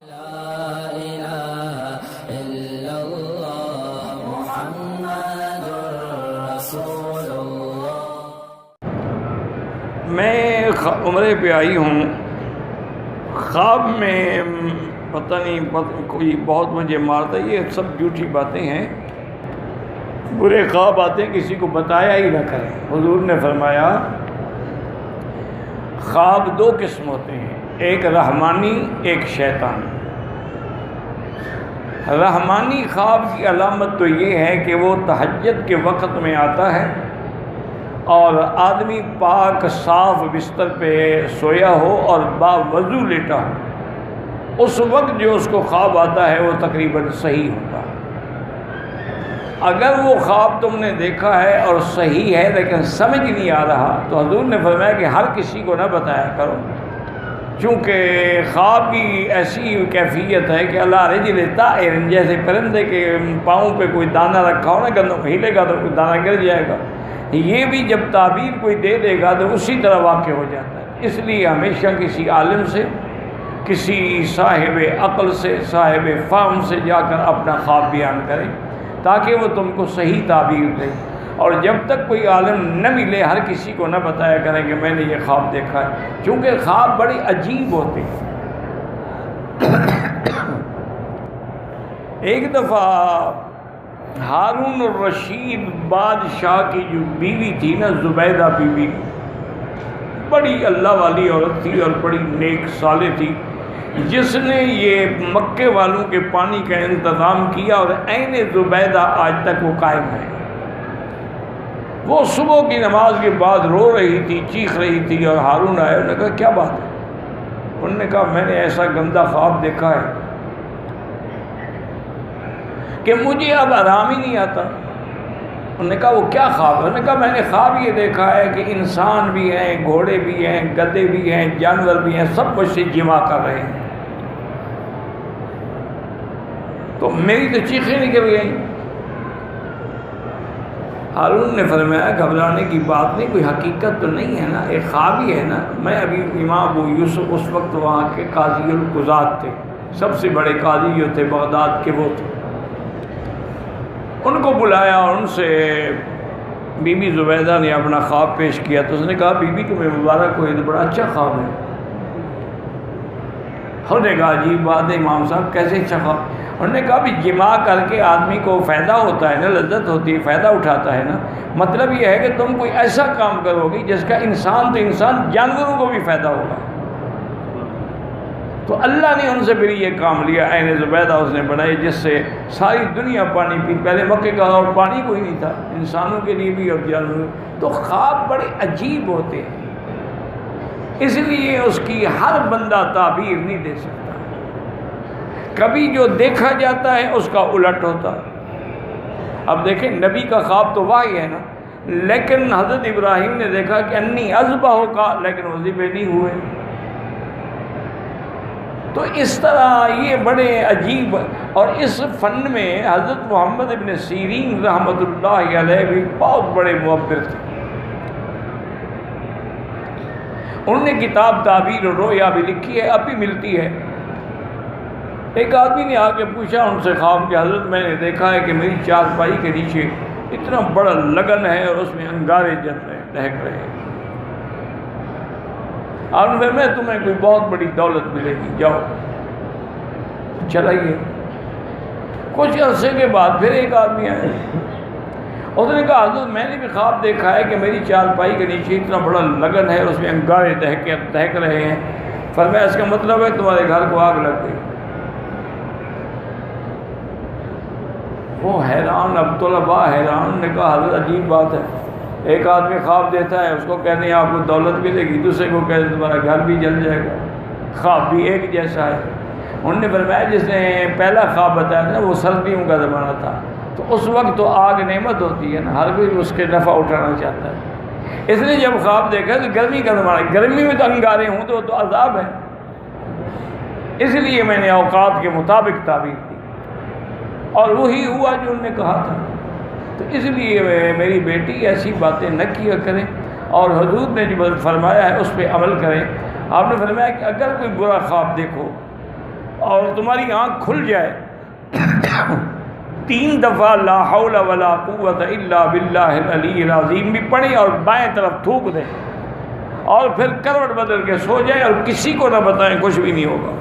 لا إله إلا الله محمد رسول الله۔ میں عمرے پہ آئی ہوں، خواب میں پتہ نہیں کوئی بہت مجھے مارتا، یہ سب جھوٹی باتیں ہیں، برے خواب آتے ہیں، کسی کو بتایا ہی نہ کریں۔ حضور نے فرمایا خواب دو قسم ہوتے ہیں، ایک رحمانی ایک شیطانی۔ رحمانی خواب کی علامت تو یہ ہے کہ وہ تہجد کے وقت میں آتا ہے اور آدمی پاک صاف بستر پہ سویا ہو اور باوضو لیٹا ہو، اس وقت جو اس کو خواب آتا ہے وہ تقریباً صحیح ہوتا ہے۔ اگر وہ خواب تم نے دیکھا ہے اور صحیح ہے لیکن سمجھ نہیں آ رہا تو حضور نے فرمایا کہ ہر کسی کو نہ بتایا کرو، چونکہ خواب کی ایسی کیفیت ہے کہ اللہ رجل طائر، جیسے پرندے کے پاؤں پہ کوئی دانہ رکھا ہو نا، گندم ہلے گا تو کوئی دانہ گر جائے گا، یہ بھی جب تعبیر کوئی دے دے گا تو اسی طرح واقع ہو جاتا ہے۔ اس لیے ہمیشہ کسی عالم سے، کسی صاحب عقل سے، صاحب فہم سے جا کر اپنا خواب بیان کریں تاکہ وہ تم کو صحیح تعبیر دے، اور جب تک کوئی عالم نہ ملے ہر کسی کو نہ بتایا کریں کہ میں نے یہ خواب دیکھا ہے، چونکہ خواب بڑے عجیب ہوتے ہیں۔ ایک دفعہ ہارون الرشید بادشاہ کی جو بیوی تھی نا، زبیدہ بیوی، بڑی اللہ والی عورت تھی اور بڑی نیک صالح تھی، جس نے یہ مکے والوں کے پانی کا انتظام کیا، اور عین زبیدہ آج تک وہ قائم ہے۔ وہ صبح کی نماز کے بعد رو رہی تھی، چیخ رہی تھی، اور ہارون آئے، انہوں نے کہا کیا بات ہے؟ انہوں نے کہا میں نے ایسا گندا خواب دیکھا ہے کہ مجھے اب آرام ہی نہیں آتا۔ انہوں نے کہا وہ کیا خواب ہے؟ انہوں نے کہا میں نے خواب یہ دیکھا ہے کہ انسان بھی ہیں، گھوڑے بھی ہیں، گدھے بھی ہیں، جانور بھی ہیں، سب مجھ سے جمع کر رہے ہیں۔ تو میری تو چیخیں نکل گئیں۔ ہارون نے فرمایا گھبرانے کی بات نہیں، کوئی حقیقت تو نہیں ہے نا، ایک خواب ہی ہے نا۔ میں ابھی امام ابو یوسف اس وقت وہاں کے قاضی القضات تھے، سب سے بڑے قاضی جو تھے بغداد کے وہ تھے۔ ان کو بلایا اور ان سے بی بی زبیدہ نے اپنا خواب پیش کیا، تو اس نے کہا بی بی تمہیں مبارک ہو، یہ تو بڑا اچھا خواب ہے۔ انہوں نے کہا عجیب بات ہے امام صاحب، کیسے اچھا خواب؟ انہوں نے کہا بھی جمع کر کے آدمی کو فائدہ ہوتا ہے نا، لذت ہوتی ہے، فائدہ اٹھاتا ہے نا۔ مطلب یہ ہے کہ تم کوئی ایسا کام کرو گی جس کا انسان تو انسان، جانوروں کو بھی فائدہ ہوگا۔ تو اللہ نے ان سے پھر یہ کام لیا، عین زبیدہ اس نے بنائی جس سے ساری دنیا پانی پی۔ پہلے مکے کا اور پانی کوئی نہیں تھا، انسانوں کے لیے بھی اور جانوروں۔ تو خواب بڑے عجیب ہوتے ہیں، اس لیے اس کی ہر بندہ تعبیر نہیں دے سکتا۔ کبھی جو دیکھا جاتا ہے اس کا الٹ ہوتا ہے۔ اب دیکھیں نبی کا خواب تو وحی ہے نا، لیکن حضرت ابراہیم نے دیکھا کہ انی اذبحک، لیکن وہ ذبح نہیں ہوئے۔ تو اس طرح یہ بڑے عجیب، اور اس فن میں حضرت محمد ابن سیرین رحمۃ اللہ علیہ بھی بہت بڑے معبر تھے۔ انہوں نے کتاب تعبیر الرؤیا بھی لکھی ہے، اب بھی ملتی ہے۔ ایک آدمی نے آ کے پوچھا ان سے خواب کہ حضرت میں نے دیکھا ہے کہ میری چارپائی کے نیچے اتنا بڑا لگن ہے اور اس میں انگارے جل رہے ہیں، دہک رہے ہیں، اور پھر میں تمہیں کوئی بہت بڑی دولت ملے گی، جاؤ چلائیے۔ کچھ عرصے کے بعد پھر ایک آدمی آیا، اس نے کہا حضرت میں نے بھی خواب دیکھا ہے کہ میری چارپائی کے نیچے اتنا بڑا لگن ہے اور اس میں انگارے دہک رہے ہیں۔ فرمایا اس کا مطلب ہے تمہارے گھر کو آگ لگ گئی۔ وہ حیران، اب طلباء حیران، نے کہا حضرت عجیب بات ہے، ایک آدمی خواب دیتا ہے، اس کو کہتے ہیں آپ کو دولت ملے گی، دوسرے کو کہتے ہیں تمہارا گھر بھی جل جائے گا، خواب بھی ایک جیسا ہے۔ انہوں نے فرمایا جس نے پہلا خواب بتایا تھا وہ سردیوں کا زمانہ تھا، تو اس وقت تو آگ نعمت ہوتی ہے نا، ہر کوئی اس کے نفع اٹھانا چاہتا ہے۔ اس نے جب خواب دیکھا تو گرمی کا زمانہ، گرمی میں تو انگارے ہوں تو عذاب ہے، اس لیے میں نے اوقات کے مطابق تعبیر کی، اور وہی ہوا جو انہوں نے کہا تھا۔ تو اس لیے میری بیٹی ایسی باتیں نہ کیا کریں، اور حضور نے جو فرمایا ہے اس پہ عمل کریں۔ آپ نے فرمایا کہ اگر کوئی برا خواب دیکھو اور تمہاری آنکھ کھل جائے 3 دفعہ لا حول ولا قوت الا باللہ العلی العظیم بھی پڑھیں اور بائیں طرف تھوک دیں، اور پھر کروٹ بدل کے سو جائیں اور کسی کو نہ بتائیں، کچھ بھی نہیں ہوگا۔